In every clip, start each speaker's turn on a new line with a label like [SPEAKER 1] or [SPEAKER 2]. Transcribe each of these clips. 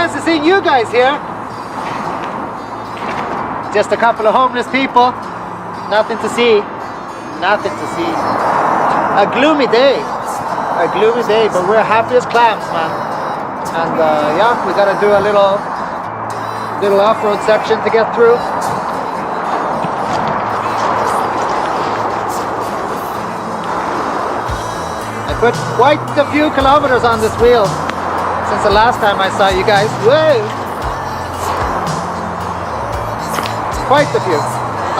[SPEAKER 1] fancy seeing you guys here. Just a couple of homeless people. Nothing to see. Nothing to see. A gloomy day. A gloomy day, but we're happy as clams, man. And yeah, we gotta do a little off-road section to get through. I put quite a few kilometers on this wheel since the last time I saw you guys. Whoa! Quite a few.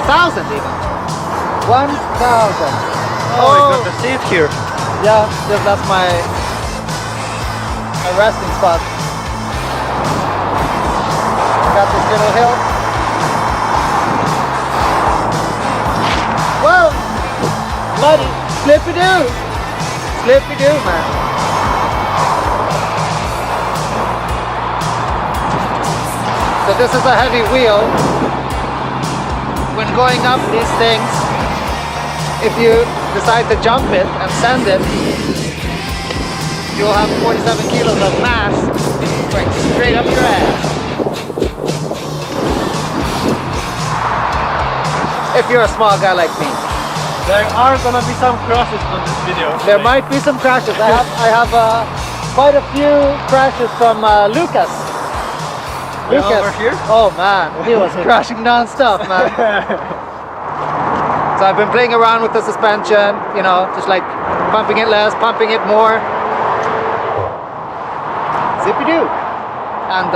[SPEAKER 1] 1,000 even. 1,000.
[SPEAKER 2] Oh, I got the seat here.
[SPEAKER 1] Yeah, that's my resting spot. Got this little hill. Whoa! Muddy. Slippy-doo. Slippy-doo, man. So this is a heavy wheel. When going up these things, if you decide to jump it and send it, you'll have 47 kilos of mass going straight up your ass. If you're a small guy like me.
[SPEAKER 2] There are gonna be some crashes on this video.
[SPEAKER 1] There might be some crashes. I have quite a few crashes from Lucas. Lucas.
[SPEAKER 2] Over here?
[SPEAKER 1] Oh man, he was crashing non-stop, man. So I've been playing around with the suspension, you know, just like pumping it less, pumping it more. Zippy-doo. And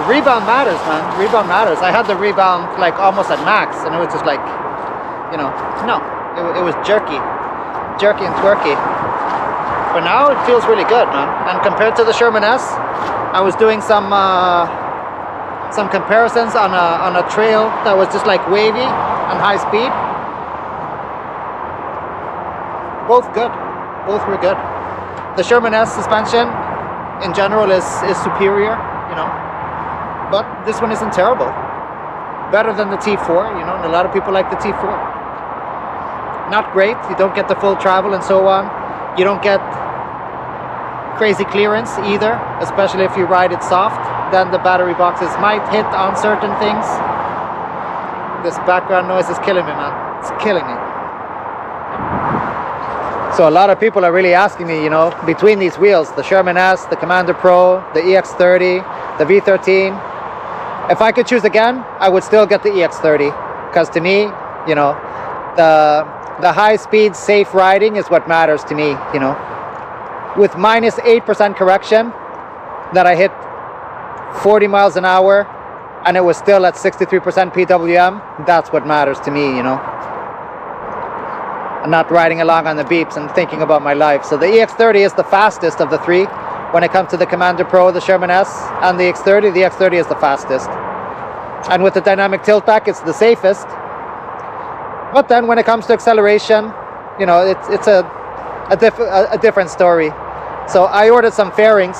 [SPEAKER 1] rebound matters, man. Rebound matters. I had the rebound like almost at max, and it was just like, you know, no, it was jerky and twerky. But now it feels really good, man. And compared to the Sherman S, I was doing some comparisons on a trail that was just like wavy and high speed. Both good. Both were good. The Sherman S suspension in general is superior, you know, but this one isn't terrible. Better than the T4, you know, and a lot of people like the T4. Not great. You don't get the full travel and so on. You don't get crazy clearance either, especially if you ride it soft. Then the battery boxes might hit on certain things. This background noise is killing me, man. It's killing me. So a lot of people are really asking me, you know, between these wheels, the Sherman S, the Commander Pro, the EX30, the V13, if I could choose again, I would still get the EX30. Because to me, you know, the high speed, safe riding is what matters to me, you know. With minus 8% correction, that I hit 40 miles an hour, and it was still at 63% PWM, that's what matters to me, you know. I'm not riding along on the beeps and thinking about my life. So the EX30 is the fastest of the three. When it comes to the Commander Pro, the Sherman S, and the EX30, the EX30 is the fastest. And with the dynamic tilt back, it's the safest. But then when it comes to acceleration, you know, it's a different story. So I ordered some fairings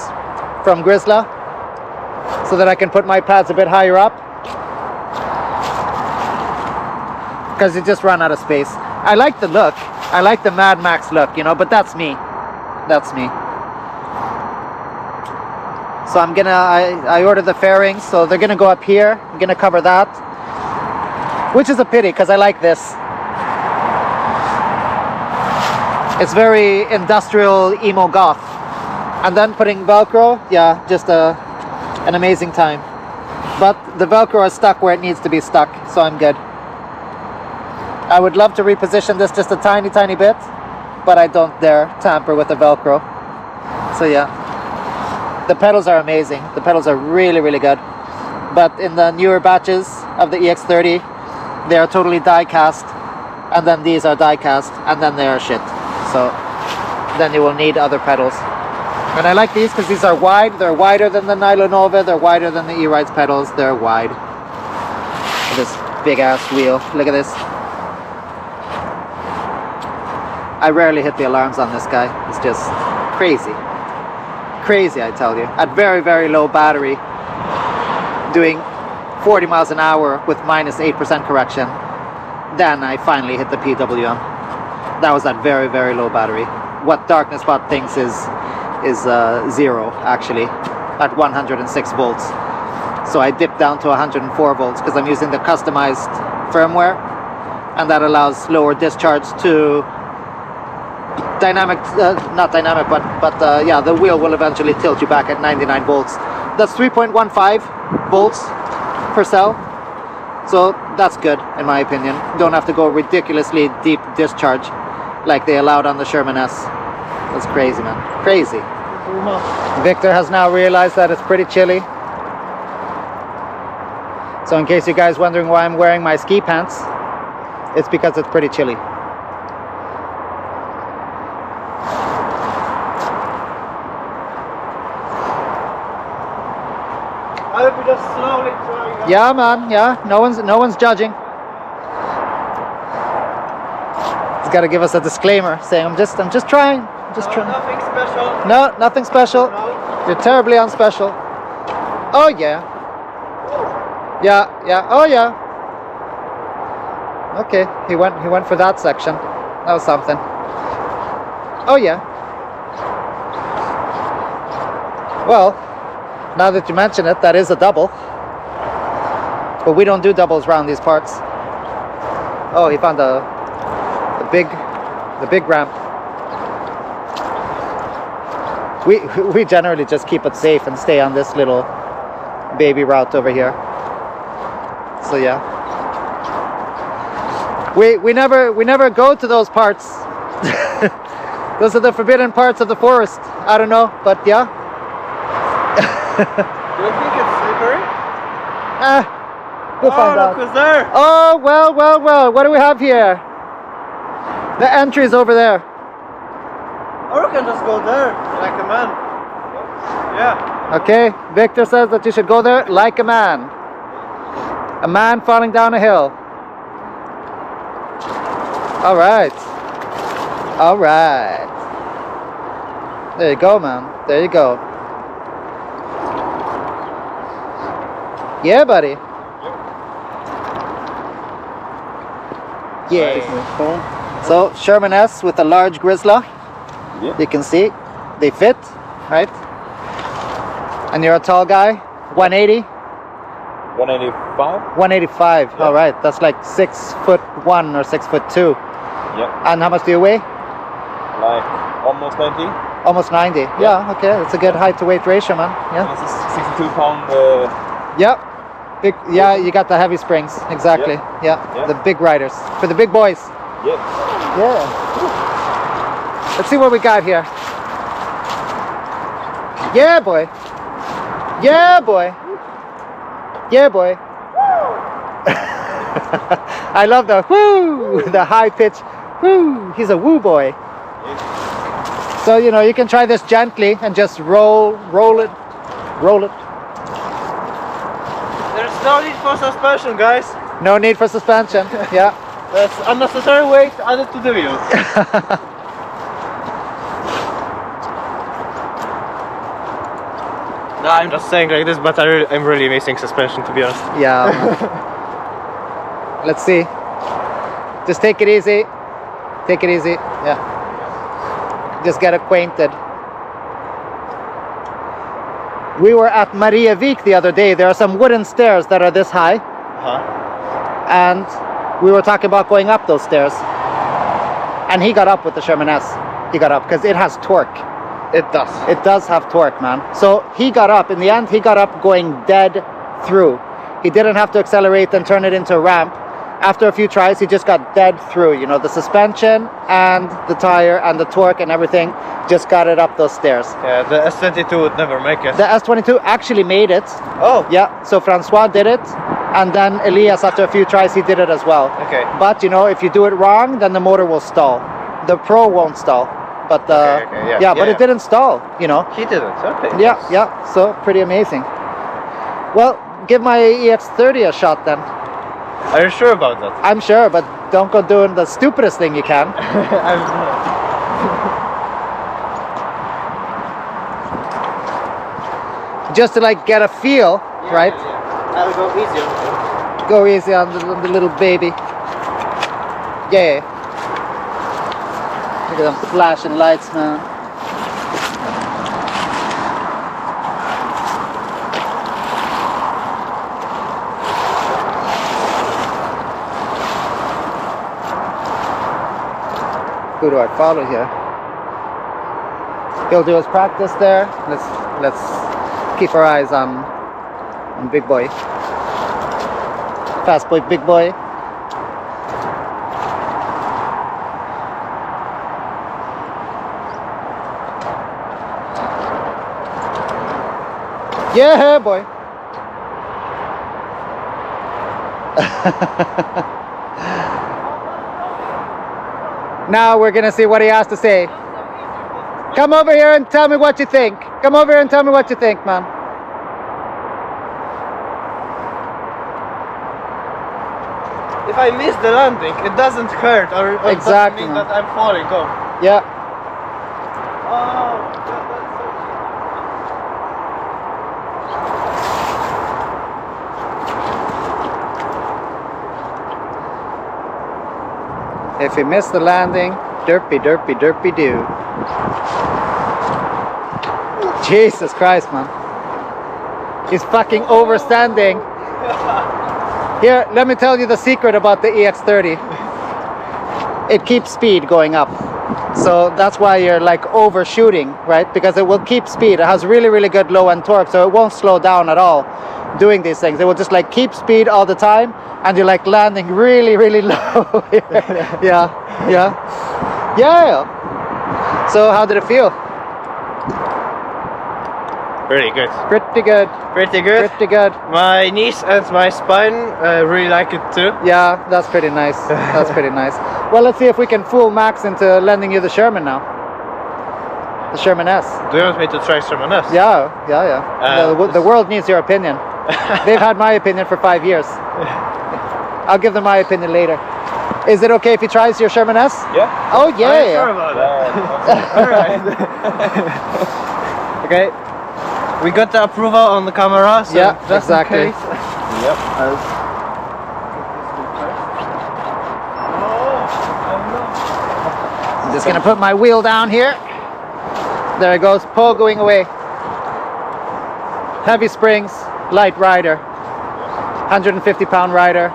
[SPEAKER 1] from Grizzla so that I can put my pads a bit higher up, because you just run out of space. I like the look. I like the Mad Max look, you know, but that's me. That's me. So I ordered the fairings, so they're gonna go up here. I'm gonna cover that, which is a pity because I like this. It's very industrial emo goth. And then putting Velcro, yeah, just an amazing time. But the Velcro is stuck where it needs to be stuck, so I'm good. I would love to reposition this just a tiny bit, but I don't dare tamper with the Velcro. So yeah, the pedals are amazing. The pedals are really good. But in the newer batches of the EX30, they are totally die cast, and then these are die cast, and then they are shit. So then you will need other pedals. And I like these because these are wide. They're wider than the Nylon Nova. They're wider than the E-Rides pedals. They're wide. This big ass wheel. Look at this. I rarely hit the alarms on this guy. It's just crazy. Crazy, I tell you. At very low battery, doing 40 miles an hour with minus 8% correction, then I finally hit the PWM. That was at very low battery. What Darkness Spot thinks is 0, actually. at 106 volts. So I dipped down to 104 volts because I'm using the customized firmware, and that allows lower discharge to dynamic, not dynamic, but yeah, the wheel will eventually tilt you back at 99 volts. That's 3.15 volts per cell. So that's good in my opinion. Don't have to go ridiculously deep discharge like they allowed on the Sherman S. That's crazy, man. Crazy. Victor has now realized that it's pretty chilly. So in case you guys wondering why I'm wearing my ski pants, it's because it's pretty chilly.
[SPEAKER 2] I hope we just slowly try.
[SPEAKER 1] Yeah, man. Yeah, no one's judging. He's got to give us a disclaimer saying, "I'm just trying. I'm just trying."
[SPEAKER 2] Nothing special.
[SPEAKER 1] No, nothing special.
[SPEAKER 2] No.
[SPEAKER 1] You're terribly unspecial. Oh yeah. Yeah, yeah. Oh yeah. Okay, he went for that section. That was something. Oh yeah. Well, now that you mention it, that is a double. But we don't do doubles around these parts. Oh, he found the big ramp. We generally just keep it safe and stay on this little baby route over here. So yeah. We never go to those parts. Those are the forbidden parts of the forest. I don't know, but yeah.
[SPEAKER 2] Do you think it's slippery?
[SPEAKER 1] We'll find out.
[SPEAKER 2] Look who's there.
[SPEAKER 1] Oh, well. What do we have here? The entry's over there.
[SPEAKER 2] Or we can just go there, like a man. Yeah.
[SPEAKER 1] Okay, Victor says that you should go there like a man. A man falling down a hill. All right. There you go, man. There you go. Yeah, buddy. Yeah. So Sherman S with a large Grizzly.
[SPEAKER 3] Yeah.
[SPEAKER 1] You can see they fit, right? And you're a tall guy, 180.
[SPEAKER 3] 185.
[SPEAKER 1] 185.
[SPEAKER 3] Yeah.
[SPEAKER 1] All right, that's like 6'1" or 6'2".
[SPEAKER 3] Yeah.
[SPEAKER 1] And how much do you weigh?
[SPEAKER 3] Like almost 90.
[SPEAKER 1] Almost 90. Yeah. Okay, that's a good height to weight ratio, man. Yeah.
[SPEAKER 3] This is 62 pound.
[SPEAKER 1] Yep. Big. Yeah, you got the heavy springs. Exactly. Yeah.
[SPEAKER 3] Yeah.
[SPEAKER 1] The big riders for the big boys.
[SPEAKER 3] Yeah.
[SPEAKER 1] Yeah. Let's see what we got here. Yeah, boy. Yeah, boy. Yeah, boy. I love the woo, the high pitch woo. He's a woo boy. So you know you can try this gently and just roll it.
[SPEAKER 2] There's no need for suspension, guys.
[SPEAKER 1] No need for suspension. Yeah.
[SPEAKER 2] That's unnecessary weight added to the wheel. No, I'm just saying like this, but I'm really missing suspension, to be honest.
[SPEAKER 1] Yeah. Let's see. Just take it easy. Take it easy. Yeah. Just get acquainted. We were at Marievik the other day. There are some wooden stairs that are this high. And we were talking about going up those stairs. And he got up with the Sherman S. He got up because it has torque.
[SPEAKER 2] It does.
[SPEAKER 1] It does have torque, man. So he got up. In the end, he got up going dead through. He didn't have to accelerate and turn it into a ramp. After a few tries, he just got dead through. You know, the suspension and the tire and the torque and everything just got it up those stairs.
[SPEAKER 2] Yeah, the S22 would never make it.
[SPEAKER 1] The S22 actually made it.
[SPEAKER 2] Oh.
[SPEAKER 1] Yeah, so Francois did it. And then Elias, after a few tries, he did it as well.
[SPEAKER 2] Okay.
[SPEAKER 1] But, you know, if you do it wrong, then the motor will stall. The Pro won't stall. But,
[SPEAKER 2] Okay,
[SPEAKER 1] yeah, but it didn't stall, you know.
[SPEAKER 2] He did it, okay.
[SPEAKER 1] Yeah, so pretty amazing. Well, give my EX30 a shot then.
[SPEAKER 2] Are you sure about that?
[SPEAKER 1] I'm sure, but don't go doing the stupidest thing you can. Just to like get a feel, right?
[SPEAKER 2] Yeah. I'll go easy on it.
[SPEAKER 1] Go easy on the little baby. Yeah. Look at them flashing lights, man. Who do I follow here? He'll do his practice there. Let's keep our eyes on big boy. Fast boy, big boy. Yeah, boy. Now we're gonna see what he has to say. Come over here and tell me what you think. Come over here and tell me what you think, man.
[SPEAKER 2] If I miss the landing, it doesn't hurt, or it
[SPEAKER 1] Exactly,
[SPEAKER 2] doesn't mean
[SPEAKER 1] man.
[SPEAKER 2] that I'm falling off.
[SPEAKER 1] Yeah.
[SPEAKER 2] Oh, that's so
[SPEAKER 1] If you miss the landing, derpy, derpy, derpy do. Jesus Christ, man. He's fucking overstanding. Here, let me tell you the secret about the EX30. It keeps speed going up. So that's why you're like overshooting, right? Because it will keep speed. It has really, really good low end torque, so it won't slow down at all doing these things. It will just like keep speed all the time, and you're like landing really, really low. Yeah, yeah, yeah. So how did it feel?
[SPEAKER 2] pretty good.
[SPEAKER 1] Pretty good.
[SPEAKER 2] Pretty good.
[SPEAKER 1] Pretty good.
[SPEAKER 2] My knees and my spine really like it too.
[SPEAKER 1] Yeah, that's pretty nice. That's pretty nice. Well, let's see if we can fool Max into lending you the Sherman now. The Sherman S.
[SPEAKER 2] Do you want me to try Sherman S?
[SPEAKER 1] Yeah, yeah, yeah. The world needs your opinion. They've had my opinion for 5 years. I'll give them my opinion later. Is it okay if he tries your Sherman S?
[SPEAKER 3] Yeah.
[SPEAKER 1] Oh,
[SPEAKER 2] Are you sure
[SPEAKER 1] yeah.
[SPEAKER 2] about
[SPEAKER 3] Yeah.
[SPEAKER 2] that? Okay. We got the approval on the camera, so
[SPEAKER 1] Yeah,
[SPEAKER 2] just
[SPEAKER 1] exactly.
[SPEAKER 2] in case.
[SPEAKER 3] Yep.
[SPEAKER 1] I'm just gonna put my wheel down here. There it goes, pogoing away. Heavy springs, light rider. 150 pound rider,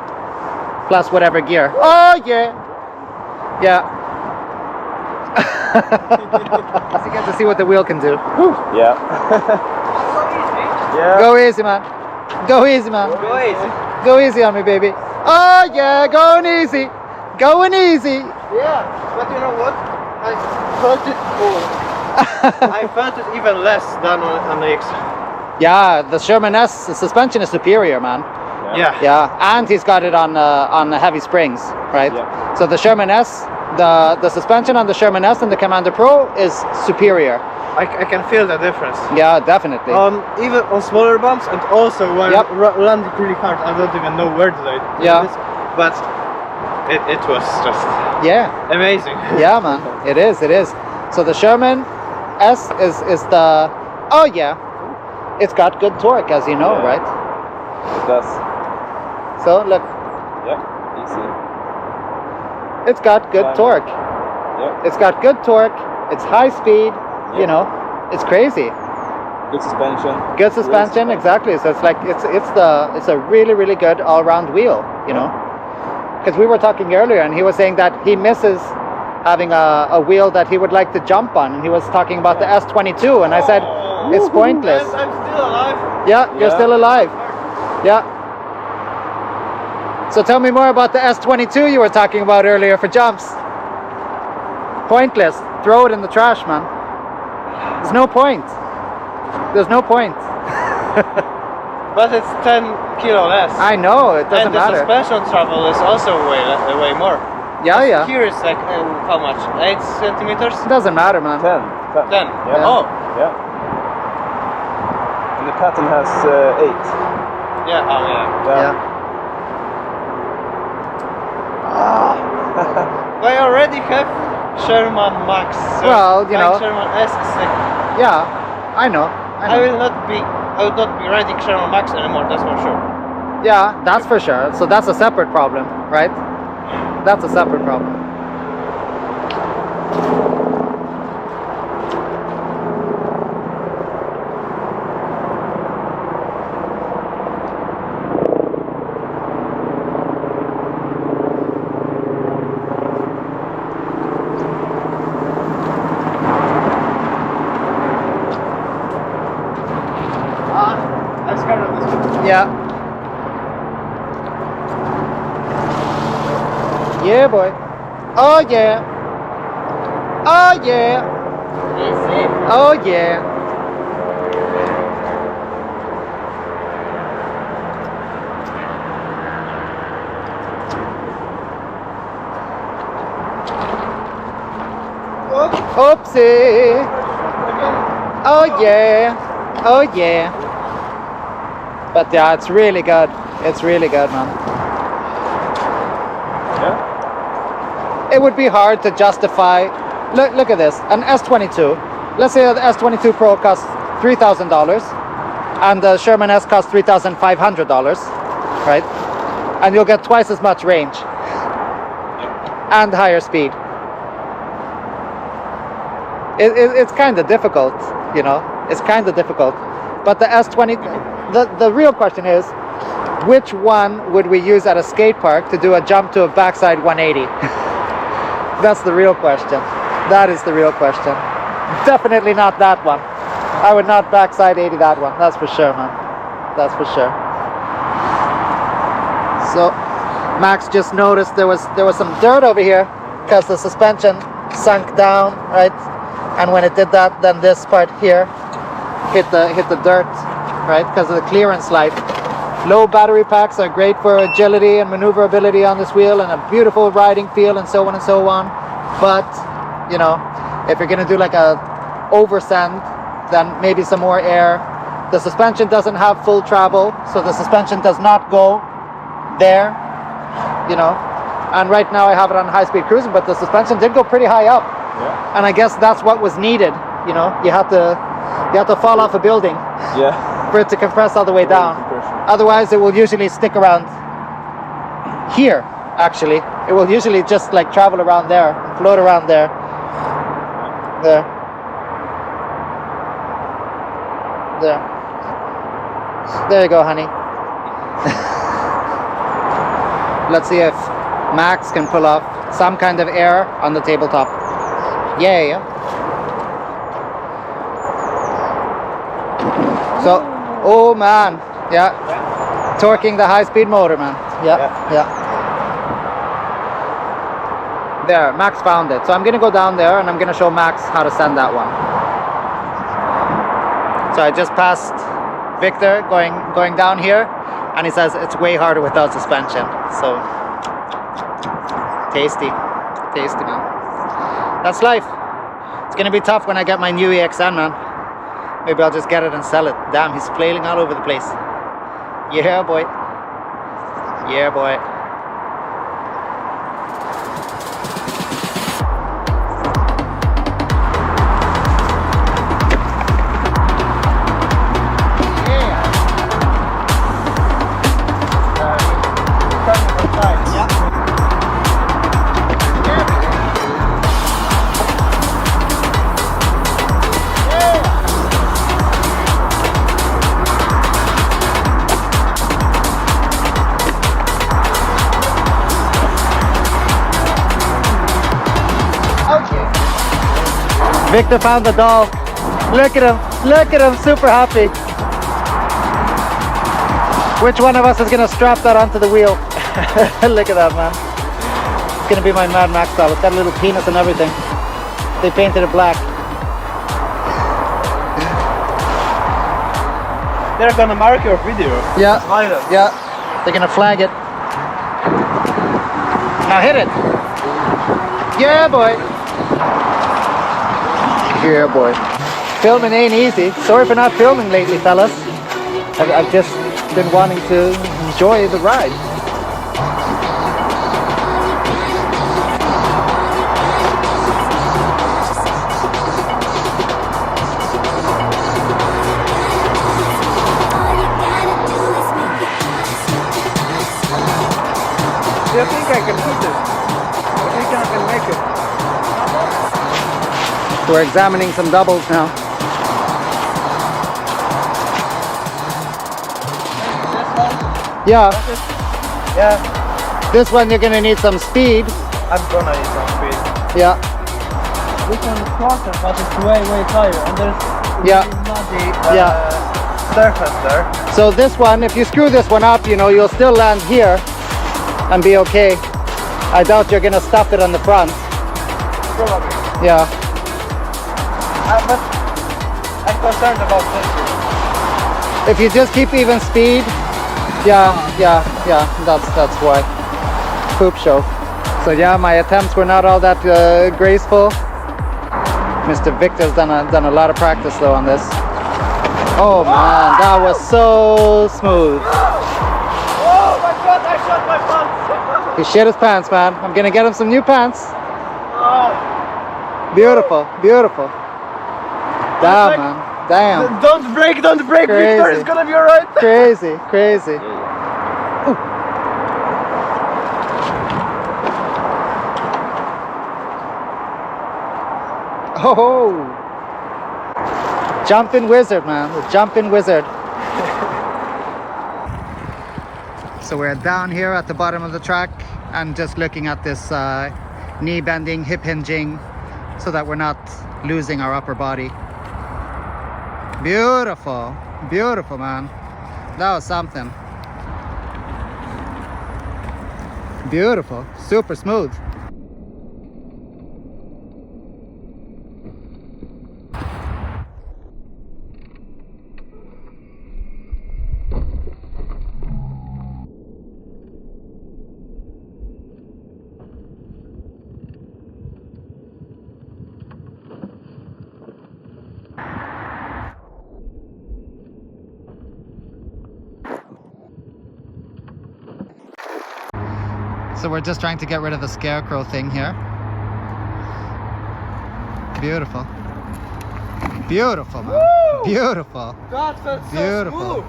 [SPEAKER 1] plus whatever gear. Oh yeah! Yeah. So you get to see what the wheel can do.
[SPEAKER 3] Yeah. Yeah.
[SPEAKER 1] Go easy, man. Go easy, man.
[SPEAKER 2] Go easy.
[SPEAKER 1] Go easy on me, baby. Oh yeah, going easy. Going easy.
[SPEAKER 2] Yeah, but you know what? I felt it I felt it even less than on the X.
[SPEAKER 1] Yeah, the Sherman S, the suspension is superior, man.
[SPEAKER 2] Yeah.
[SPEAKER 1] Yeah, and he's got it on heavy springs, right?
[SPEAKER 3] Yeah.
[SPEAKER 1] So the Sherman S, the suspension on the Sherman S and the Commander Pro is superior.
[SPEAKER 2] I can feel the difference.
[SPEAKER 1] Yeah, definitely.
[SPEAKER 2] Even on smaller bumps, and also when
[SPEAKER 1] Yep.
[SPEAKER 2] landing really hard, I don't even know where to land.
[SPEAKER 1] Yeah.
[SPEAKER 2] But it was just
[SPEAKER 1] Yeah,
[SPEAKER 2] amazing.
[SPEAKER 1] yeah, man. It is, it is. So the Sherman S is the, oh yeah, it's got good torque, as you know,
[SPEAKER 3] Yeah.
[SPEAKER 1] right?
[SPEAKER 3] It does.
[SPEAKER 1] So look,
[SPEAKER 3] Yep. Easy.
[SPEAKER 1] it's got good
[SPEAKER 3] Fine.
[SPEAKER 1] torque.
[SPEAKER 3] Yep.
[SPEAKER 1] It's got good torque. It's high speed. You
[SPEAKER 3] Yep.
[SPEAKER 1] know, it's crazy.
[SPEAKER 3] Good suspension.
[SPEAKER 1] Good suspension, exactly. So it's like it's a really, really good all-round wheel. You know, because we were talking earlier, and he was saying that he misses having a wheel that he would like to jump on, and he was talking about the S22, and I said it's pointless.
[SPEAKER 2] And I'm still alive.
[SPEAKER 1] Yeah, you're
[SPEAKER 3] Yeah.
[SPEAKER 1] still alive. Yeah. So tell me more about the S22 you were talking about earlier for jumps. Pointless. Throw it in the trash, man. There's no point. There's no point.
[SPEAKER 2] But it's 10 kilo less.
[SPEAKER 1] I know, it doesn't
[SPEAKER 2] and the
[SPEAKER 1] matter.
[SPEAKER 2] suspension travel is also way more.
[SPEAKER 1] Yeah, yeah.
[SPEAKER 2] Here is like how much? 8 centimeters?
[SPEAKER 1] It doesn't matter, man.
[SPEAKER 3] 10.
[SPEAKER 2] 10.
[SPEAKER 3] Yeah.
[SPEAKER 2] Oh,
[SPEAKER 3] Yeah. And the pattern has 8.
[SPEAKER 2] yeah. Oh, yeah.
[SPEAKER 1] Yeah.
[SPEAKER 2] I already have Sherman Max. So
[SPEAKER 1] Well, you know.
[SPEAKER 2] Sherman S is like,
[SPEAKER 1] Yeah, I know.
[SPEAKER 2] I will not be riding Sherman Max anymore. That's for sure.
[SPEAKER 1] Yeah, that's for sure. So that's a separate problem, right? That's a separate problem. Yeah, boy. Oh yeah. Oh yeah. Oh yeah. Oopsie. Oh yeah. Oh yeah. But yeah, it's really good. It's really good, man.
[SPEAKER 3] Yeah.
[SPEAKER 1] It would be hard to justify. Look at this. An S22. Let's say the S22 Pro costs $3,000 and the Sherman S costs $3,500, right? And you'll get twice as much range and higher speed. It's kind of difficult, you know. It's kind of difficult. But the S20, the real question is, which one would we use at a skate park to do a jump to a backside 180? That's the real question. That is the real question. Definitely not that one. I would not backside 80 that one. That's for sure, man. That's for sure. So Max just noticed there was some dirt over here because the suspension sunk down, right? And when it did that, then this part here hit the dirt, right? Because of the clearance slide. Low battery packs are great for agility and maneuverability on this wheel and a beautiful riding feel and so on and so on. But, you know, if you're gonna do like a oversand, then maybe some more air. The suspension doesn't have full travel, so the suspension does not go there, you know. And right now I have it on high-speed cruising, but the suspension did go pretty high up.
[SPEAKER 3] Yeah.
[SPEAKER 1] And I guess that's what was needed, you know. You have to fall off a building
[SPEAKER 3] Yeah.
[SPEAKER 1] for it to compress all the way down. Otherwise, it will usually stick around here, actually. It will usually just like travel around there, float around there. There. There. There you go, honey. Let's see if Max can pull off some kind of air on the tabletop. Yeah. So, oh man, yeah. Torquing the high-speed motor, man. Yeah. There, Max found it. So I'm gonna go down there and I'm gonna show Max how to send that one. So I just passed Victor going down here, and he says it's way harder without suspension. So tasty, man. That's life. It's gonna be tough when I get my new EXN, man. Maybe I'll just get it and sell it. Damn, he's flailing all over the place. Yeah, boy. Yeah, boy. Victor found the doll. Look at him, super happy. Which one of us is gonna strap that onto the wheel? Look at that, man. It's gonna be my Mad Max doll. It's got a little penis and everything. They painted it black.
[SPEAKER 2] They're gonna mark your video.
[SPEAKER 1] Yeah,
[SPEAKER 2] Violent.
[SPEAKER 1] yeah. They're gonna flag it. Now hit it. Yeah, boy. Yeah, boy. Filming ain't easy. Sorry for not filming lately, fellas. I've just been wanting to enjoy the ride.
[SPEAKER 2] Do you think I can put this? I think I can make it.
[SPEAKER 1] We're examining some doubles now. Yeah,
[SPEAKER 2] Yeah,
[SPEAKER 1] this one you're gonna need some speed.
[SPEAKER 2] I'm gonna need some speed.
[SPEAKER 1] Yeah,
[SPEAKER 2] This one is shorter, but it's way higher, and there's
[SPEAKER 1] yeah,
[SPEAKER 2] muddy
[SPEAKER 1] yeah.
[SPEAKER 2] surface there.
[SPEAKER 1] So this one, if you screw this one up, you know, you'll still land here and be okay. I doubt you're gonna stuff it on the front.
[SPEAKER 2] Probably.
[SPEAKER 1] Yeah.
[SPEAKER 2] But I'm concerned about this.
[SPEAKER 1] If you just keep even speed, yeah, that's why. Poop show. So yeah, my attempts were not all that graceful. Mr. Victor's done a lot of practice though on this. Oh man, that was so smooth.
[SPEAKER 2] Oh my god, I shot my pants!
[SPEAKER 1] He shit his pants, man. I'm gonna get him some new pants.
[SPEAKER 2] Oh.
[SPEAKER 1] Beautiful, beautiful. Damn,
[SPEAKER 2] Perfect.
[SPEAKER 1] man. Damn.
[SPEAKER 2] Don't break,
[SPEAKER 1] Crazy.
[SPEAKER 2] Victor, it's gonna be alright.
[SPEAKER 1] Crazy, crazy. Oh, jumping wizard, man. The jumping wizard. So we're down here at the bottom of the track and just looking at this knee bending, hip hinging, so that we're not losing our upper body. Beautiful, beautiful, man. That was something. Beautiful, super smooth. So we're just trying to get rid of the scarecrow thing here. Beautiful. Beautiful, man.
[SPEAKER 2] Woo!
[SPEAKER 1] Beautiful.
[SPEAKER 2] That felt so
[SPEAKER 1] Beautiful.
[SPEAKER 2] smooth.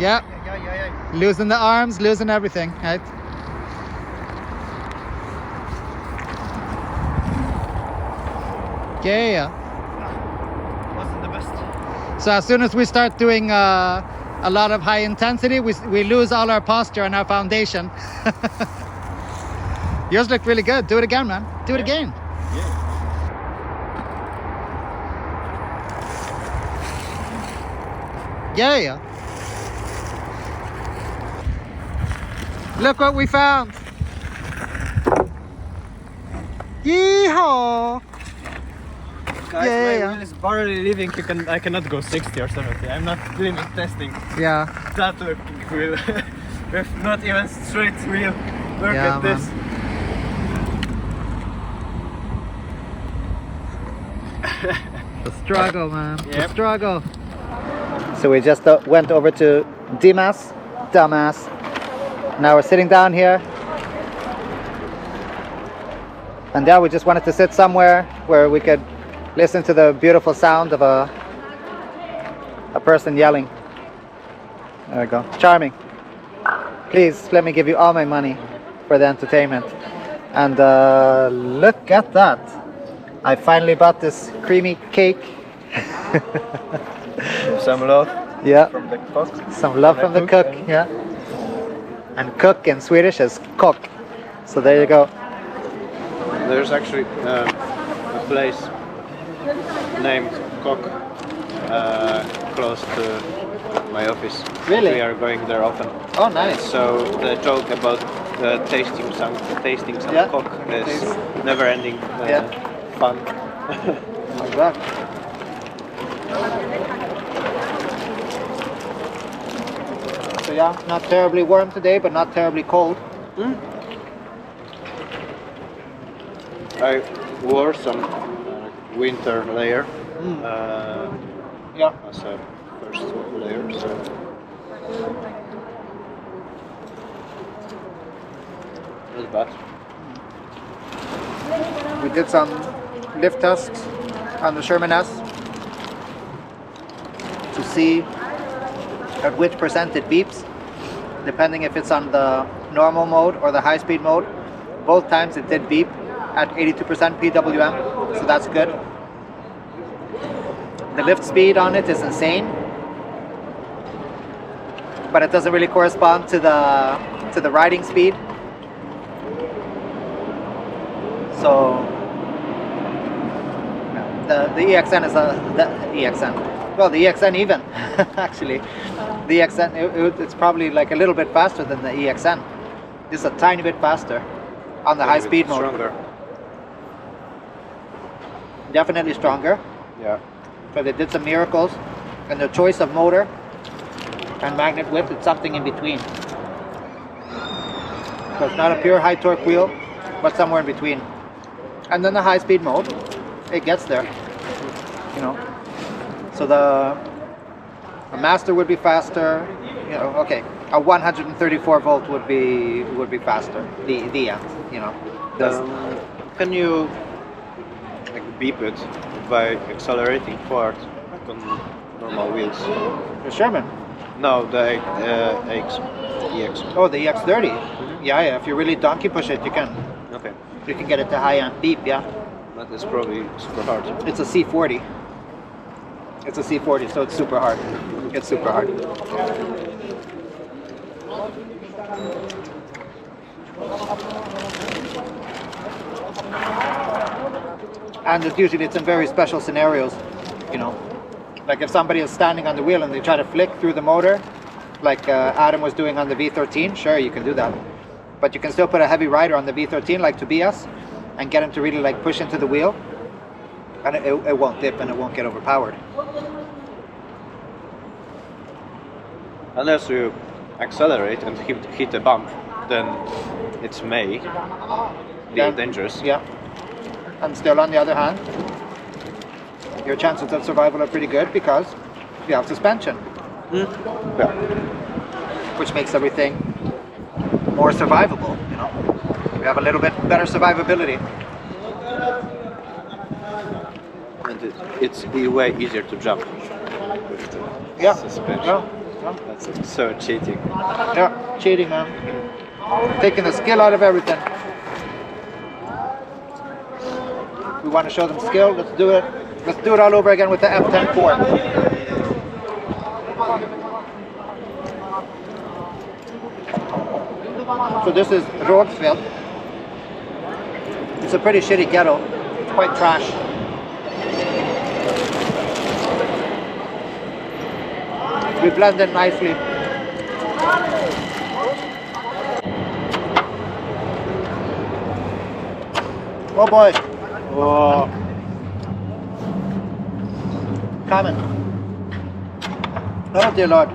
[SPEAKER 1] Yeah.
[SPEAKER 2] Yeah.
[SPEAKER 1] Losing the arms, losing everything, right? Yeah.
[SPEAKER 2] Wasn't the best.
[SPEAKER 1] So as soon as we start doing a lot of high intensity, we lose all our posture and our foundation. Yours looked really good. Do it again, man. Do it again. Yeah. Look what we found. Yeehaw.
[SPEAKER 2] Guys,
[SPEAKER 1] Yeah.
[SPEAKER 2] my wheel is barely leaving. I cannot go 60 or 70. I'm not limit testing
[SPEAKER 1] Yeah.
[SPEAKER 2] that looking wheel. With not even straight wheel. Look
[SPEAKER 1] Yeah,
[SPEAKER 2] at this.
[SPEAKER 1] The struggle, man. The
[SPEAKER 2] Yep.
[SPEAKER 1] struggle. So we just went over to Dimas, dumbass. Now we're sitting down here. And yeah, we just wanted to sit somewhere where we could listen to the beautiful sound of a person yelling. There we go. Charming. Please let me give you all my money for the entertainment. And look at that. I finally bought this creamy cake.
[SPEAKER 2] Some love
[SPEAKER 1] Yeah.
[SPEAKER 2] from the cook.
[SPEAKER 1] Some love from the cook. Yeah. And cook in Swedish is kock. So there you go.
[SPEAKER 2] There's actually a place named Cock close to my office.
[SPEAKER 1] Really?
[SPEAKER 2] We are going there often.
[SPEAKER 1] Oh, nice.
[SPEAKER 2] So the joke about tasting some
[SPEAKER 1] Yeah.
[SPEAKER 2] cock is never ending
[SPEAKER 1] Yeah.
[SPEAKER 2] fun.
[SPEAKER 1] Like that. So yeah, not terribly warm today, but not terribly cold.
[SPEAKER 2] I wore some winter layer
[SPEAKER 1] Yeah.
[SPEAKER 2] as a first layer. So not bad.
[SPEAKER 1] We did some lift tests on the Sherman S to see at which percent it beeps, depending if it's on the normal mode or the high speed mode. Both times it did beep at 82% PWM, so that's good. The lift speed on it is insane, but it doesn't really correspond to the riding speed. So the EXN is the EXN. Well, the EXN even actually The EXN, it's probably like a little bit faster than the EXN. Just a tiny bit faster on the high speed mode.
[SPEAKER 2] Stronger.
[SPEAKER 1] Definitely stronger.
[SPEAKER 2] Yeah.
[SPEAKER 1] But they did some miracles, and the choice of motor and magnet width, it's something in between. So it's not a pure high torque wheel, but somewhere in between. And then the high speed mode, it gets there. You know. So the master would be faster. You know, okay, a 134 volt would be faster. The end. You know.
[SPEAKER 2] Can you like beep it by accelerating forward like on normal wheels?
[SPEAKER 1] The Sherman.
[SPEAKER 2] No, the EX.
[SPEAKER 1] Oh, the EX30. Yeah. If you really donkey push it, you can.
[SPEAKER 2] Okay.
[SPEAKER 1] You can get it to high end beep. Yeah.
[SPEAKER 2] That is probably super hard.
[SPEAKER 1] It's a C40. It's a C40, so it's super hard. It's super hard. And it's in very special scenarios, you know. Like if somebody is standing on the wheel and they try to flick through the motor, like Adam was doing on the V13, sure, you can do that. But you can still put a heavy rider on the V13, like Tobias, and get him to really like push into the wheel, and it won't dip and it won't get overpowered.
[SPEAKER 2] Unless you accelerate and hit a bump, then it may be dangerous.
[SPEAKER 1] Yeah. And still, on the other hand, your chances of survival are pretty good because you have suspension.
[SPEAKER 2] Yeah.
[SPEAKER 1] Which makes everything more survivable, you know. We have a little bit better survivability.
[SPEAKER 2] And it's way easier to jump with the suspension.
[SPEAKER 1] Yeah.
[SPEAKER 2] That's so cheating.
[SPEAKER 1] Yeah, cheating, man. Taking the skill out of everything. We want to show them skill. Let's do it. Let's do it all over again with the F10-4. So this is Rågsved. It's a pretty shitty ghetto. It's quite trash. We blend it nicely. Oh boy.
[SPEAKER 2] Oh.
[SPEAKER 1] Coming. Oh dear Lord.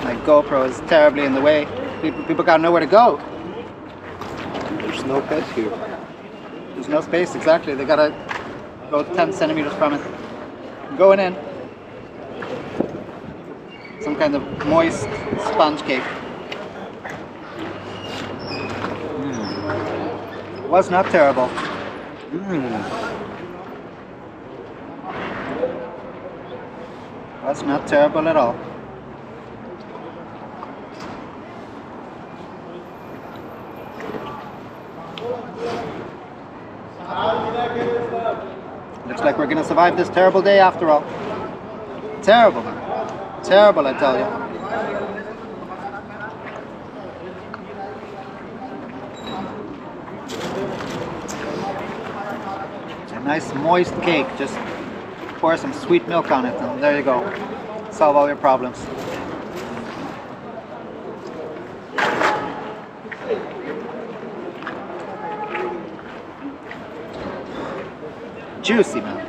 [SPEAKER 1] My GoPro is terribly in the way. People gotta know where to go.
[SPEAKER 2] There's no pet here.
[SPEAKER 1] There's no space, exactly. They gotta go 10 centimeters from it. Going in. Some kind of moist sponge cake. Was not terrible. Was not terrible at all. Looks like we're gonna survive this terrible day after all. Terrible, man. Terrible, I tell you. A nice moist cake, just pour some sweet milk on it and there you go. Solve all your problems. Juicy, man.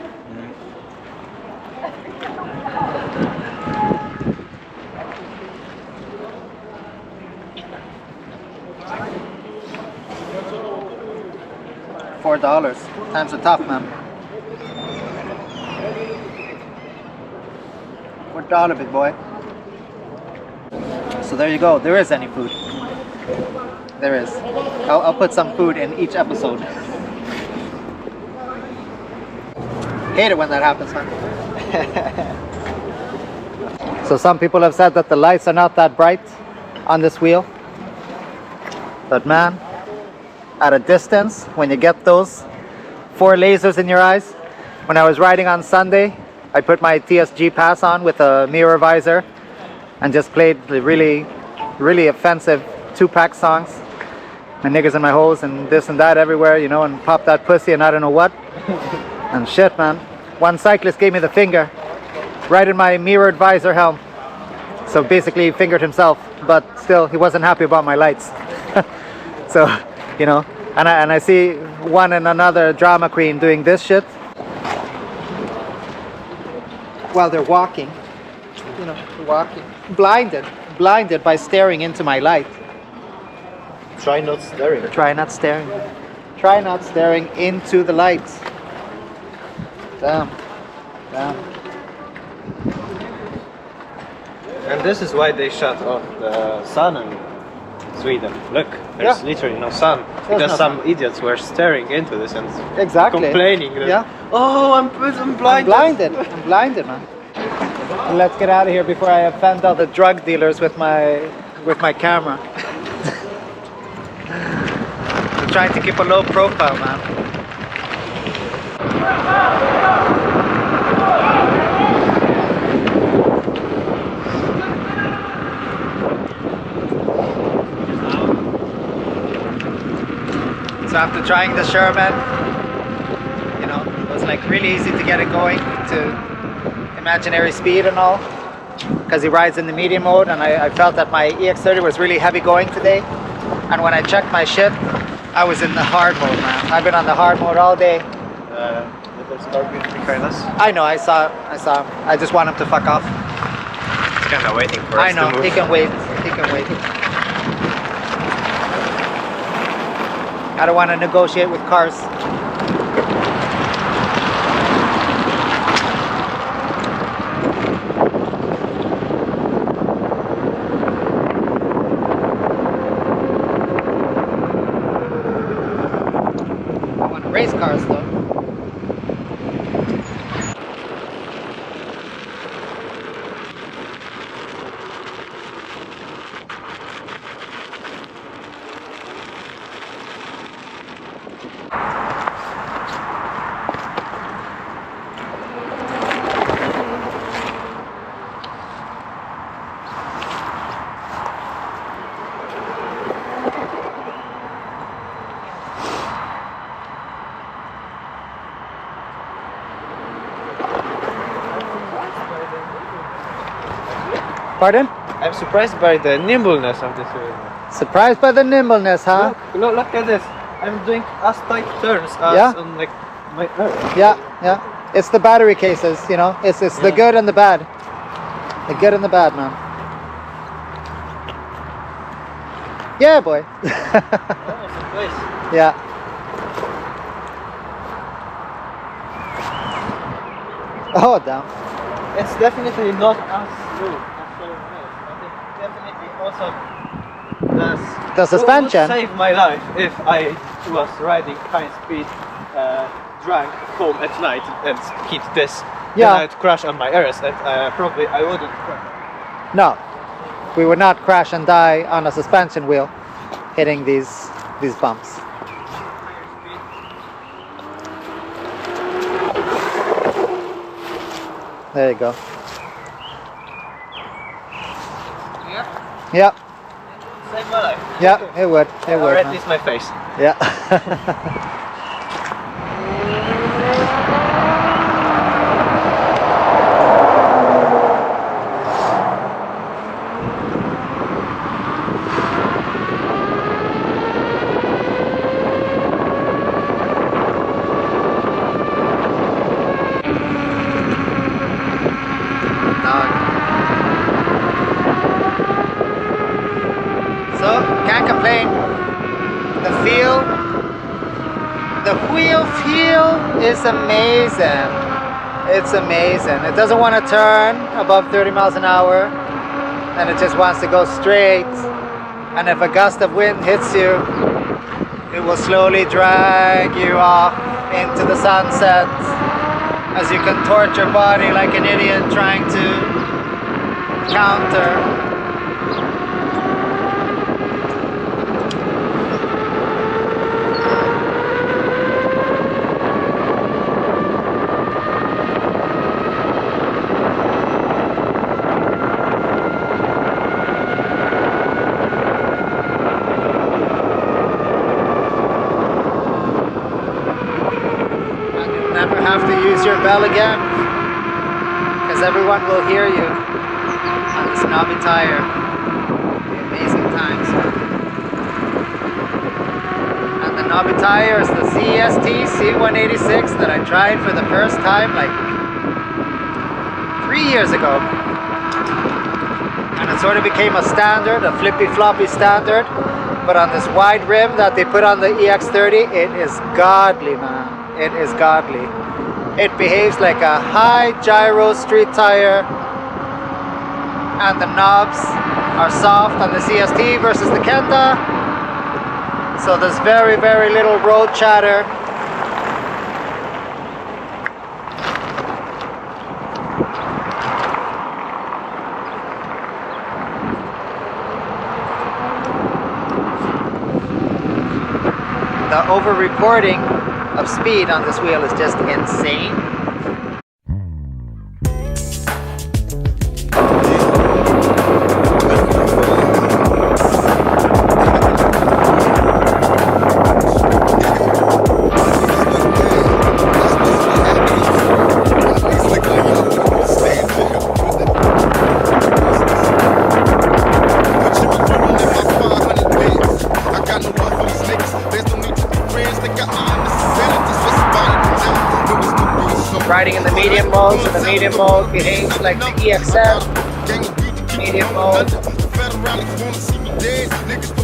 [SPEAKER 1] $4. Times are tough, man. $4, big boy. So there you go. There is any food. There is. I'll put some food in each episode. Hate it when that happens, man. So some people have said that the lights are not that bright on this wheel. But man, at a distance, when you get those 4 lasers in your eyes. When I was riding on Sunday, I put my TSG pass on with a mirror visor and just played the really, really offensive 2-pack songs. My niggas and my hoes and this and that everywhere, you know, and pop that pussy and I don't know what. And shit, man. one cyclist gave me the finger right in my mirrored visor helm. So basically he fingered himself, but still he wasn't happy about my lights. So, you know, and I see one and another drama queen doing this shit while they're walking, you know, walking, blinded by staring into my light.
[SPEAKER 2] Try not staring.
[SPEAKER 1] Try not staring. Try not staring into the lights. Damn.
[SPEAKER 2] And this is why they shut off the sun in Sweden. Look, there's literally no sun. Because
[SPEAKER 1] no
[SPEAKER 2] some idiots were staring into this and
[SPEAKER 1] Exactly.
[SPEAKER 2] complaining. That,
[SPEAKER 1] Yeah.
[SPEAKER 2] oh, I'm blinded.
[SPEAKER 1] I'm blinded, man. Let's get out of here before I offend all the drug dealers with my camera. I'm trying to keep a low profile, man. So after trying the Sherman, you know, it was like really easy to get it going to imaginary speed and all, because he rides in the medium mode, and I felt that my EX30 was really heavy going today. And when I checked my shit, I was in the hard mode, man. I've been on the hard mode all day.
[SPEAKER 2] Little scorpion behind us.
[SPEAKER 1] I know, I saw him. I just want him to fuck off.
[SPEAKER 2] He's kind of waiting for us
[SPEAKER 1] I know,
[SPEAKER 2] to move.
[SPEAKER 1] he can wait. I don't want to negotiate with cars. I want to race cars though. Pardon?
[SPEAKER 2] I'm surprised by the nimbleness of this wheel.
[SPEAKER 1] Surprised by the nimbleness, huh?
[SPEAKER 2] Look at this. I'm doing as tight turns as
[SPEAKER 1] Yeah.
[SPEAKER 2] on like my earth.
[SPEAKER 1] Yeah. It's the battery cases, you know. It's the good and the bad. The good and the bad, man. Yeah, boy.
[SPEAKER 2] Almost in place.
[SPEAKER 1] Yeah. Oh, damn.
[SPEAKER 2] It's definitely not as smooth as Sherman S, but it definitely also does.
[SPEAKER 1] The suspension.
[SPEAKER 2] Would save my life if I was riding high speed, drunk home at night and hit this.
[SPEAKER 1] Yeah.
[SPEAKER 2] Then I'd crash on my ears, and probably I wouldn't crash.
[SPEAKER 1] No, we would not crash and die on a suspension wheel hitting these bumps. There you go.
[SPEAKER 2] Yeah.
[SPEAKER 1] Yep.
[SPEAKER 2] Save my life.
[SPEAKER 1] Yeah, it would. It
[SPEAKER 2] Or
[SPEAKER 1] would.
[SPEAKER 2] at
[SPEAKER 1] man.
[SPEAKER 2] least my face.
[SPEAKER 1] Yeah. So, can't complain. The wheel feel is amazing. It's amazing. It doesn't want to turn above 30 miles an hour, and it just wants to go straight. And if a gust of wind hits you, it will slowly drag you off into the sunset as you contort your body like an idiot trying to counter. Never have to use your bell again, because everyone will hear you on this knobby tire. Amazing times. And the knobby tire is the ZST C186 that I tried for the first time like 3 years ago. And it sort of became a standard, a flippy floppy standard. But on this wide rim that they put on the EX30, it is godly, man. It is godly. It behaves like a high gyro street tire, and the knobs are soft on the CST versus the Kenda. So there's very, very little road chatter. The over-reporting of speed on this wheel is just insane. Riding in the medium mode, so the medium mode behaves like the EX30. Medium mode.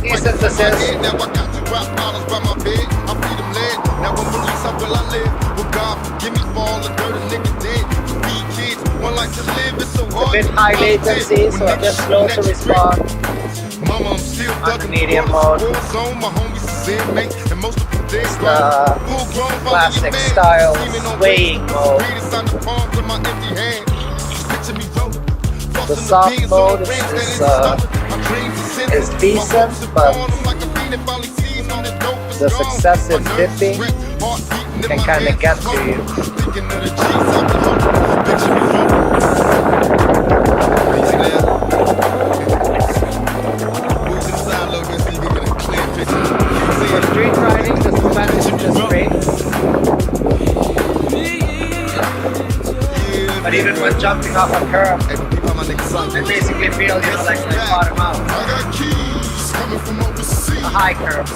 [SPEAKER 1] Decent assist. It's a bit high latency, so it just slow to respond on the medium mode. It's the classic style swaying mode. The soft mode is decent, but the successive dipping can kind of get to you. For street riding, the suspension is just great. But even when jumping off a curb, I basically feel, you know, like bottom out. A high curve.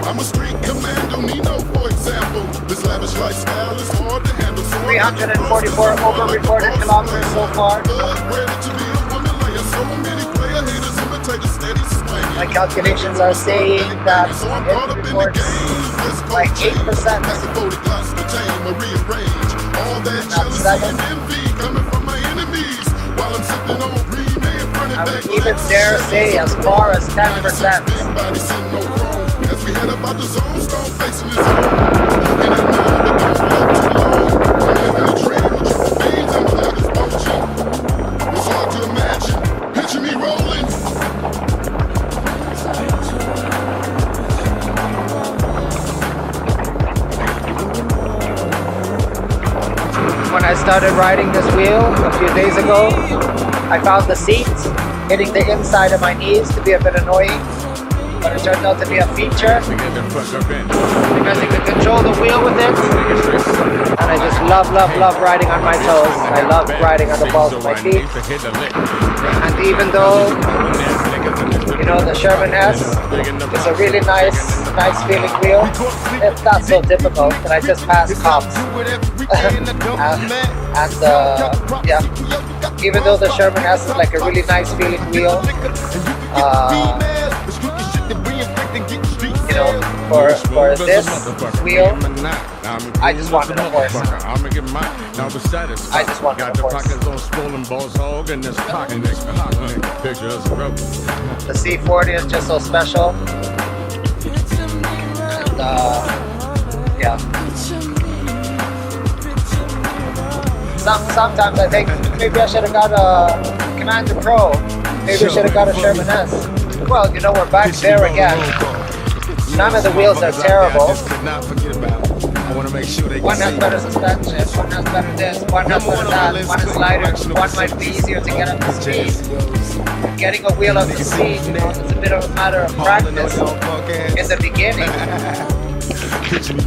[SPEAKER 1] I'm a street commando, Nino, for example. This lavish lifestyle is hard to handle. 344 over-reported kilometers so far. My calculations are saying that it reports like 8%. Not 7. I would even dare say as far as 10%. When I started riding this wheel a few days ago, I found the seat hitting the inside of my knees to be a bit annoying, but it turned out to be a feature because you can control the wheel with it, and I just love riding on my toes. I love riding on the balls of my feet, and even though, you know, the Sherman S is a really nice feeling wheel, it's not so difficult, and I just passed cops. Yeah, even though the Sherman S is like a really nice feeling wheel, you know, for this wheel, I just wanted a horse. I just wanted a horse. The C40 is just so special, and yeah. Sometimes I think maybe I should have got a Commander Pro. Maybe I should have got a Sherman S. Well, you know, we're back there again. None of the wheels are terrible. One has better suspension, one has better this, one has better that, one is lighter, one might be easier to get up to speed. Getting a wheel up to speed, you know, it's a bit of a matter of practice in the beginning.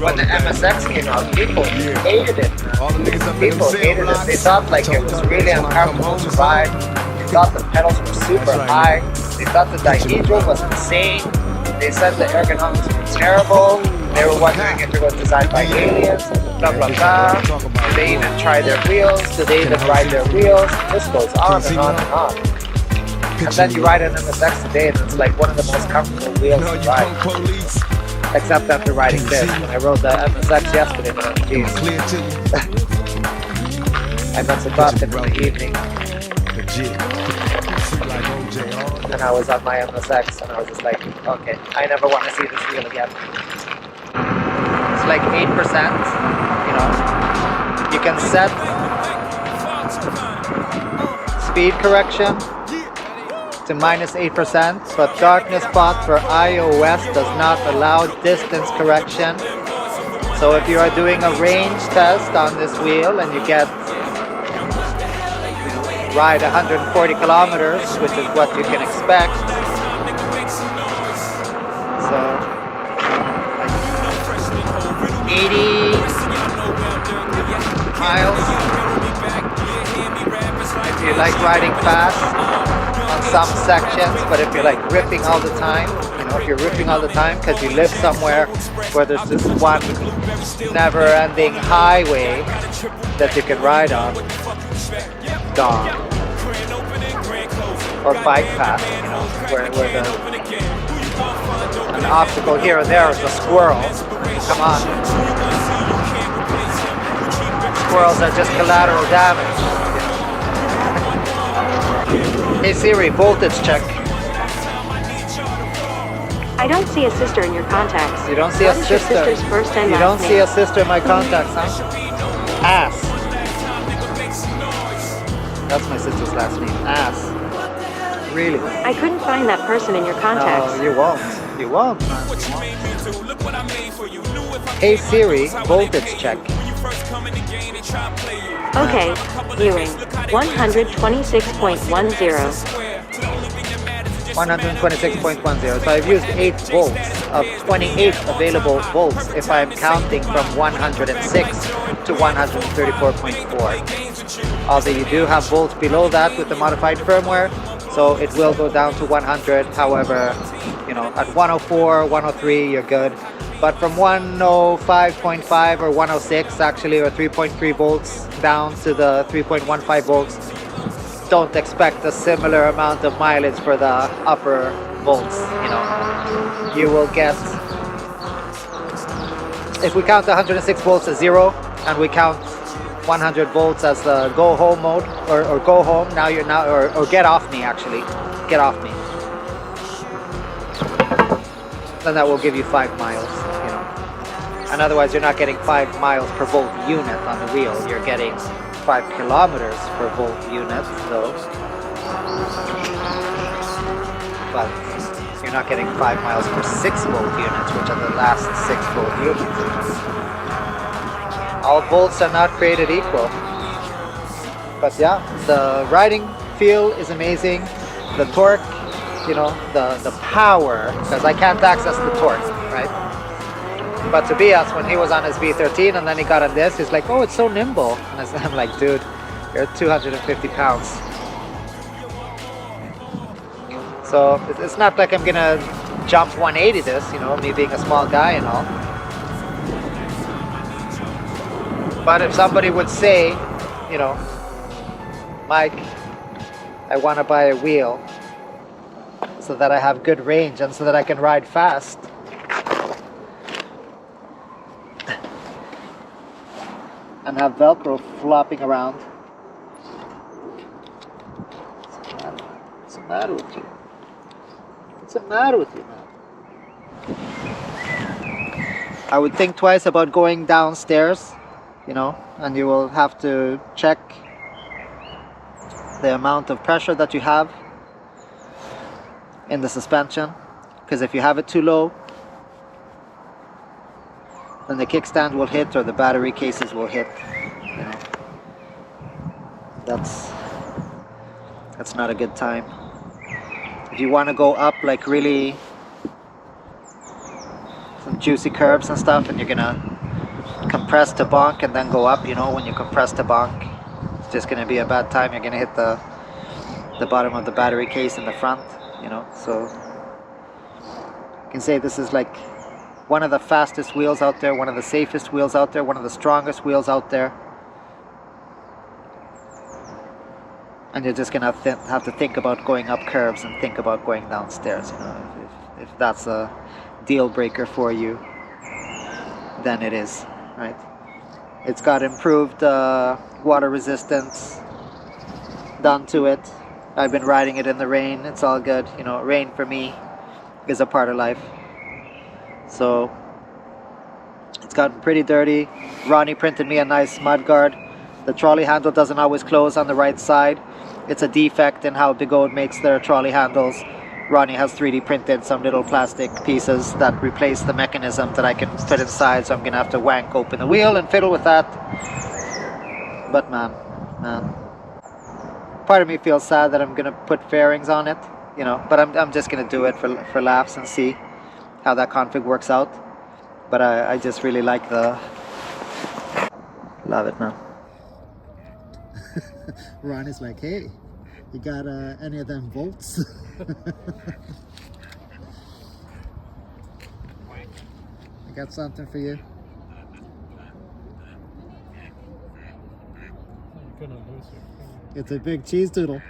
[SPEAKER 1] When the MSX came out, people hated it. People hated it. They thought like it was really uncomfortable to ride. They thought the pedals were super high. They thought the dihedral was insane. They said the ergonomics were terrible. They were wondering if it was designed by aliens, blah blah blah. Did they even try their wheels? Did they even ride their wheels? This goes on and on and on. And then you ride an MSX today and it's like one of the most comfortable wheels to ride. Except after riding this. When I rode the MSX yesterday, but geez. I got exhausted in the evening. And I was on my MSX and I was just like, okay, I never want to see this wheel again. It's like 8%, you know. You can set speed correction to -8%, but darkness spot for iOS does not allow distance correction. So if you are doing a range test on this wheel and you get ride 140 kilometers, which is what you can expect. So 80 miles. If you like riding fast on some sections, but if you're like ripping all the time, you know, if you're ripping all the time because you live somewhere where there's this one never-ending highway that you can ride on, gone. Or bike path, you know, where an obstacle here or there is a squirrel. Come on. Squirrels are just collateral damage. Hey Siri, voltage check.
[SPEAKER 4] I don't see a sister in your contacts.
[SPEAKER 1] You don't see
[SPEAKER 4] What
[SPEAKER 1] a
[SPEAKER 4] is your
[SPEAKER 1] sister.
[SPEAKER 4] sister's first and
[SPEAKER 1] You
[SPEAKER 4] last
[SPEAKER 1] don't see
[SPEAKER 4] name?
[SPEAKER 1] a sister in my contacts, huh? Ass. That's my sister's last name. Ass. Really?
[SPEAKER 4] I couldn't find that person in your contacts.
[SPEAKER 1] No, you won't. You won't. Hey Siri, voltage check.
[SPEAKER 4] Okay, viewing 126.10.
[SPEAKER 1] 126.10. So I've used 8 volts of 28 available volts if I'm counting from 106 to 134.4. Although you do have volts below that with the modified firmware, so it will go down to 100. However, you know, at 104, 103, you're good. But from 105.5 or 106 actually, or 3.3 volts down to the 3.15 volts, don't expect a similar amount of mileage for the upper volts, you know. You will get, if we count 106 volts as 0 and we count 100 volts as the go home mode, or go home, now you're now, or get off me actually, get off me. Then that will give you 5 miles, you know. And otherwise you're not getting 5 miles per volt unit on the wheel, you're getting 5 kilometers per volt unit though. But you're not getting 5 miles per 6 volt units, which are the last 6 volt units. All volts are not created equal. But yeah, the riding feel is amazing. The torque, you know, the power, because I can't access the torque, right? But Tobias, when he was on his V13 and then he got on this, he's like, oh, it's so nimble. And I'm like, dude, you're 250 pounds. So it's not like I'm gonna jump 180 this, you know, me being a small guy and all. But if somebody would say, you know, Mike, I want to buy a wheel so that I have good range and so that I can ride fast, and have Velcro flopping around. What's the matter with you? What's the matter with you, man? I would think twice about going downstairs, you know, and you will have to check the amount of pressure that you have in the suspension, because if you have it too low, then the kickstand will hit or the battery cases will hit, you know. That's not a good time. If you want to go up like really some juicy curves and stuff, and you're gonna compress to bonk and then go up. You know, when you compress to bonk, it's just gonna be a bad time. You're gonna hit the bottom of the battery case in the front. You know, so you can say this is like one of the fastest wheels out there, one of the safest wheels out there, one of the strongest wheels out there. And you're just gonna have to think about going up curves and think about going downstairs. You know, if that's a deal breaker for you, then it is, right? It's got improved water resistance done to it. I've been riding it in the rain. It's all good. You know, rain for me is a part of life. So it's gotten pretty dirty. Ronnie printed me a nice mud guard. The trolley handle doesn't always close on the right side. It's a defect in how Bigode makes their trolley handles. Ronnie has 3D printed some little plastic pieces that replace the mechanism that I can fit inside, so I'm gonna have to wank open the wheel and fiddle with that. But man, part of me feels sad that I'm gonna put fairings on it, you know, but I'm just gonna do it for laughs and see how that config works out. But I just really like love it, man. Ron is like, hey, you got any of them volts? I got something for you. It's a big cheese doodle.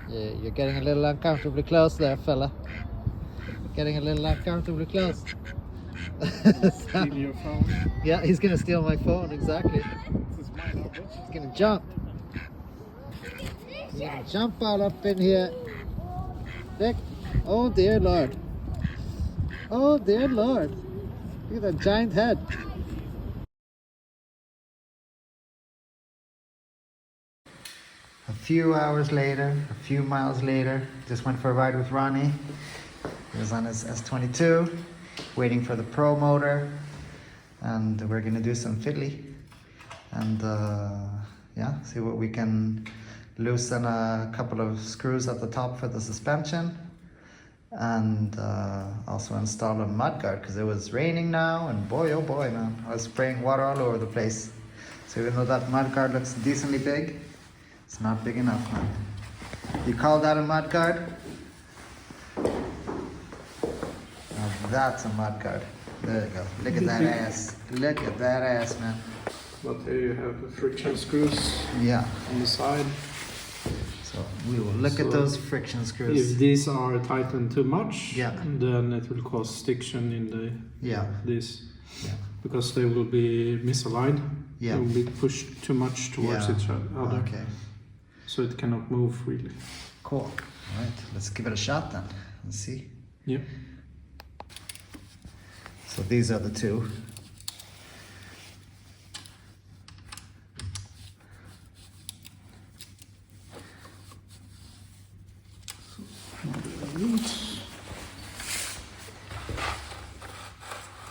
[SPEAKER 1] Yeah, you're getting a little uncomfortably close there, fella. Getting a little uncomfortably close.
[SPEAKER 3] Steal your phone.
[SPEAKER 1] Yeah, he's gonna steal my phone, exactly.
[SPEAKER 3] This is mine,
[SPEAKER 1] He's gonna jump. He's gonna jump all up in here. Dick. Oh dear Lord. Oh dear Lord. Look at that giant head. A few hours later, a few miles later, just went for a ride with Ronnie. He was on his S22, waiting for the Pro motor, and we're gonna do some fiddly, and yeah, see what we can loosen a couple of screws at the top for the suspension, and also install a mud guard because it was raining now, and boy oh boy man, I was spraying water all over the place. So even though that mud guard looks decently big, it's not big enough, man. You call that a mud guard? Now that's a mud guard. There you go. Look at that ass. Look at that ass, man.
[SPEAKER 3] But here you have the friction screws
[SPEAKER 1] Yeah.
[SPEAKER 3] on the side.
[SPEAKER 1] So we will look at those friction screws.
[SPEAKER 3] If these are tightened too much,
[SPEAKER 1] Yeah.
[SPEAKER 3] then it will cause stiction in the
[SPEAKER 1] Yeah.
[SPEAKER 3] this,
[SPEAKER 1] Yeah.
[SPEAKER 3] because they will be misaligned.
[SPEAKER 1] Yeah.
[SPEAKER 3] They will be pushed too much towards
[SPEAKER 1] Yeah.
[SPEAKER 3] each other,
[SPEAKER 1] Okay.
[SPEAKER 3] so it cannot move freely.
[SPEAKER 1] Cool. All right. Let's give it a shot then. Let's see.
[SPEAKER 3] Yep.
[SPEAKER 1] So these are the two.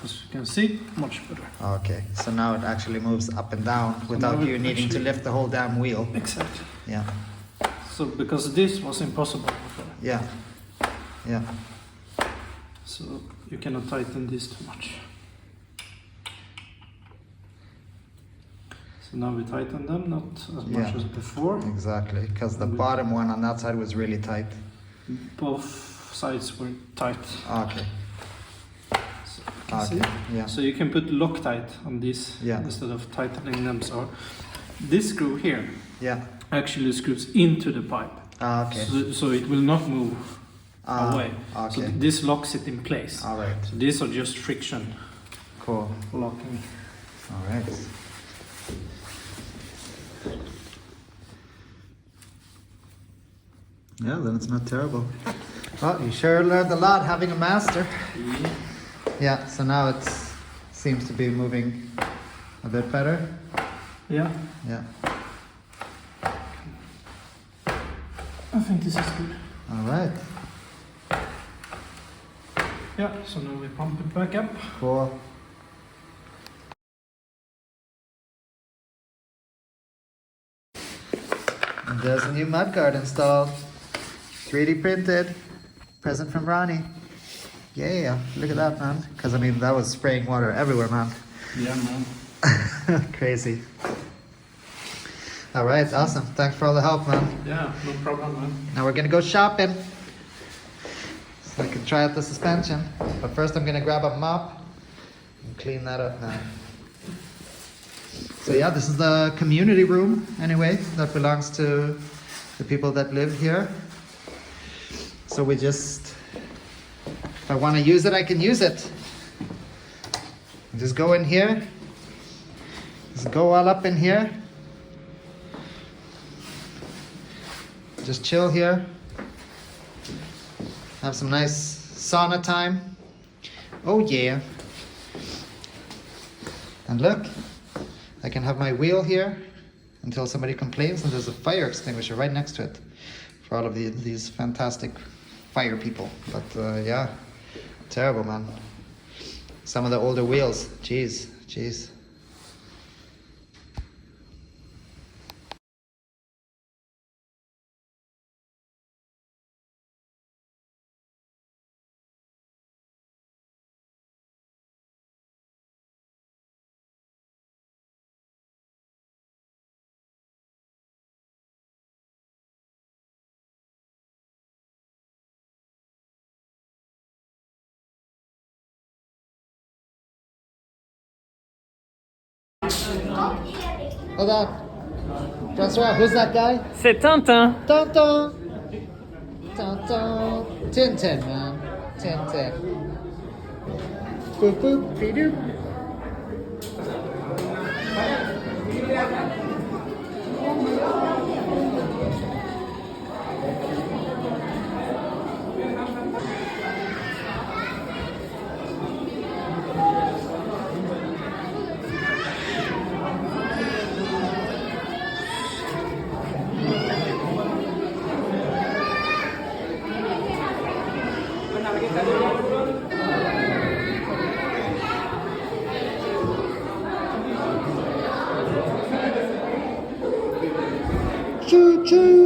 [SPEAKER 3] As you can see, much better.
[SPEAKER 1] Okay. So now it actually moves up and down without
[SPEAKER 3] now it
[SPEAKER 1] you needing to
[SPEAKER 3] actually-
[SPEAKER 1] lift the whole damn wheel.
[SPEAKER 3] Exactly.
[SPEAKER 1] Yeah.
[SPEAKER 3] So because this was impossible before,
[SPEAKER 1] Yeah. Yeah.
[SPEAKER 3] so you cannot tighten this too much. So now we tighten them, not as much
[SPEAKER 1] Yeah.
[SPEAKER 3] as before.
[SPEAKER 1] Exactly. Because the bottom one on that side was really tight.
[SPEAKER 3] Both sides were tight.
[SPEAKER 1] Okay.
[SPEAKER 3] So you can
[SPEAKER 1] Okay.
[SPEAKER 3] see.
[SPEAKER 1] Yeah.
[SPEAKER 3] So you can put Loctite on these
[SPEAKER 1] Yeah.
[SPEAKER 3] instead of tightening them. So this screw here
[SPEAKER 1] Yeah.
[SPEAKER 3] actually screws into the pipe.
[SPEAKER 1] Okay.
[SPEAKER 3] So it will not move
[SPEAKER 1] Ah,
[SPEAKER 3] away. So
[SPEAKER 1] okay.
[SPEAKER 3] this locks it in place.
[SPEAKER 1] All right.
[SPEAKER 3] So these are just friction
[SPEAKER 1] Cool.
[SPEAKER 3] locking.
[SPEAKER 1] All right. Yeah, then it's not terrible. Well, you sure learned a lot having a master. Yeah, so now it seems to be moving a bit better.
[SPEAKER 3] Yeah,
[SPEAKER 1] Yeah.
[SPEAKER 3] I think this is good.
[SPEAKER 1] All right.
[SPEAKER 3] Yeah, so now we pump it back up.
[SPEAKER 1] Cool. And there's a new mudguard installed. 3D printed. Present from Ronnie. Yeah, look at that, man. Because I mean, that was spraying water everywhere, man.
[SPEAKER 3] Yeah, man.
[SPEAKER 1] Crazy. All right, awesome. Thanks for all the help, man.
[SPEAKER 3] Yeah, no problem, man.
[SPEAKER 1] Now we're gonna go shopping. So I can try out the suspension. But first I'm gonna grab a mop and clean that up now. So yeah, this is the community room anyway, that belongs to the people that live here. So we just, if I wanna use it, I can use it. Just go in here. Just go all up in here. Just chill here. Have some nice sauna time. Oh yeah. And look, I can have my wheel here until somebody complains, and there's a fire extinguisher right next to it for all of these fantastic fire people. But yeah, terrible, man. Some of the older wheels, jeez. Hold on. Francois, who's that guy?
[SPEAKER 5] C'est Tintin.
[SPEAKER 1] Tonton! Tonton! Tintin, man. Tintin. Boop boop, be-doop. Choo choo!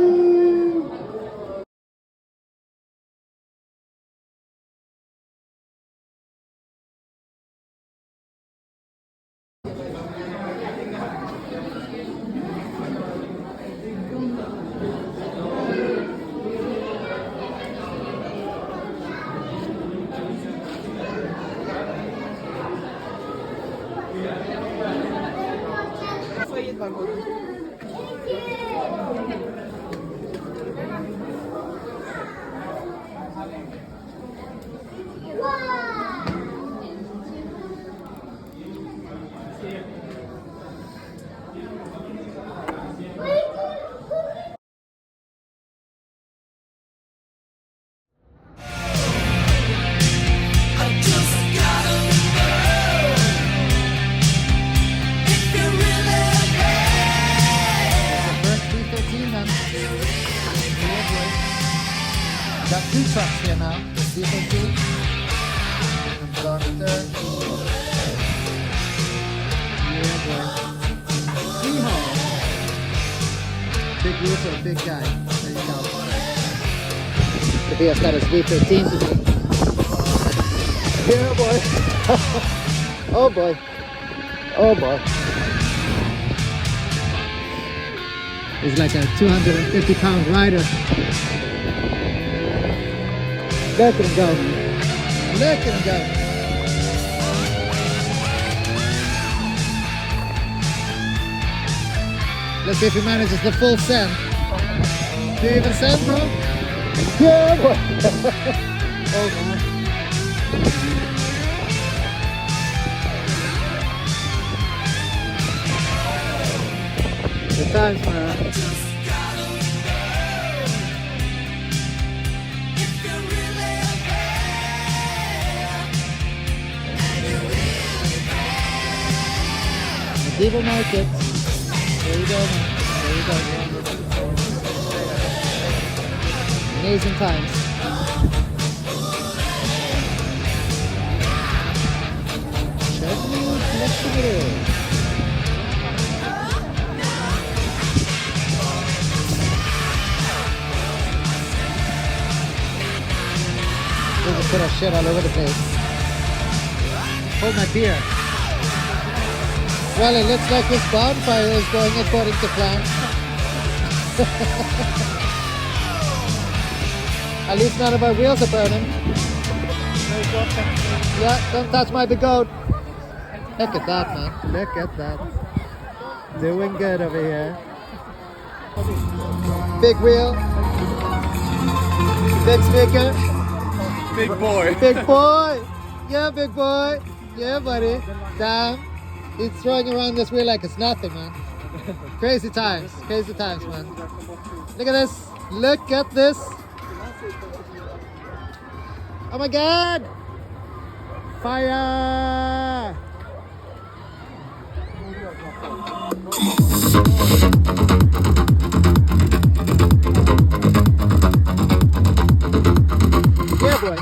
[SPEAKER 1] Got two trucks here now. D15 and Doctor. Yeah, boy. Hee-haw. Big roofer, big guy. There you go. He has got his V13 to me. Yeah, boy. Oh boy. Oh boy. He's like a 250-pound rider. Look at him go. Look at him go. Let's see if he manages the full send. Do you even send, bro? Yeah, boy. Oh, man. Good times, man. Medieval market. There you go, man. There you go. Amazing times. Chutney flexible. We just put our shit all over the place. Hold my beer. Well, it looks like this bonfire is going according to plan. At least none of our wheels are burning. Yeah, don't touch my big goat. Look at that, man. Look at that. Doing good over here. Big wheel. Big speaker.
[SPEAKER 2] Big boy.
[SPEAKER 1] Big boy. Yeah, big boy. Yeah, buddy. Damn. He's throwing around this wheel like it's nothing, man. Crazy times, man. Look at this. Look at this. Oh my God. Fire. Yeah, boy.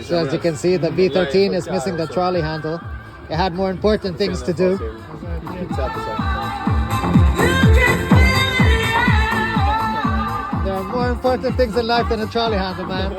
[SPEAKER 1] So as you can see, the V13 is missing the trolley handle. It had more important things to do. There are more important things in life than a trolley handle, man.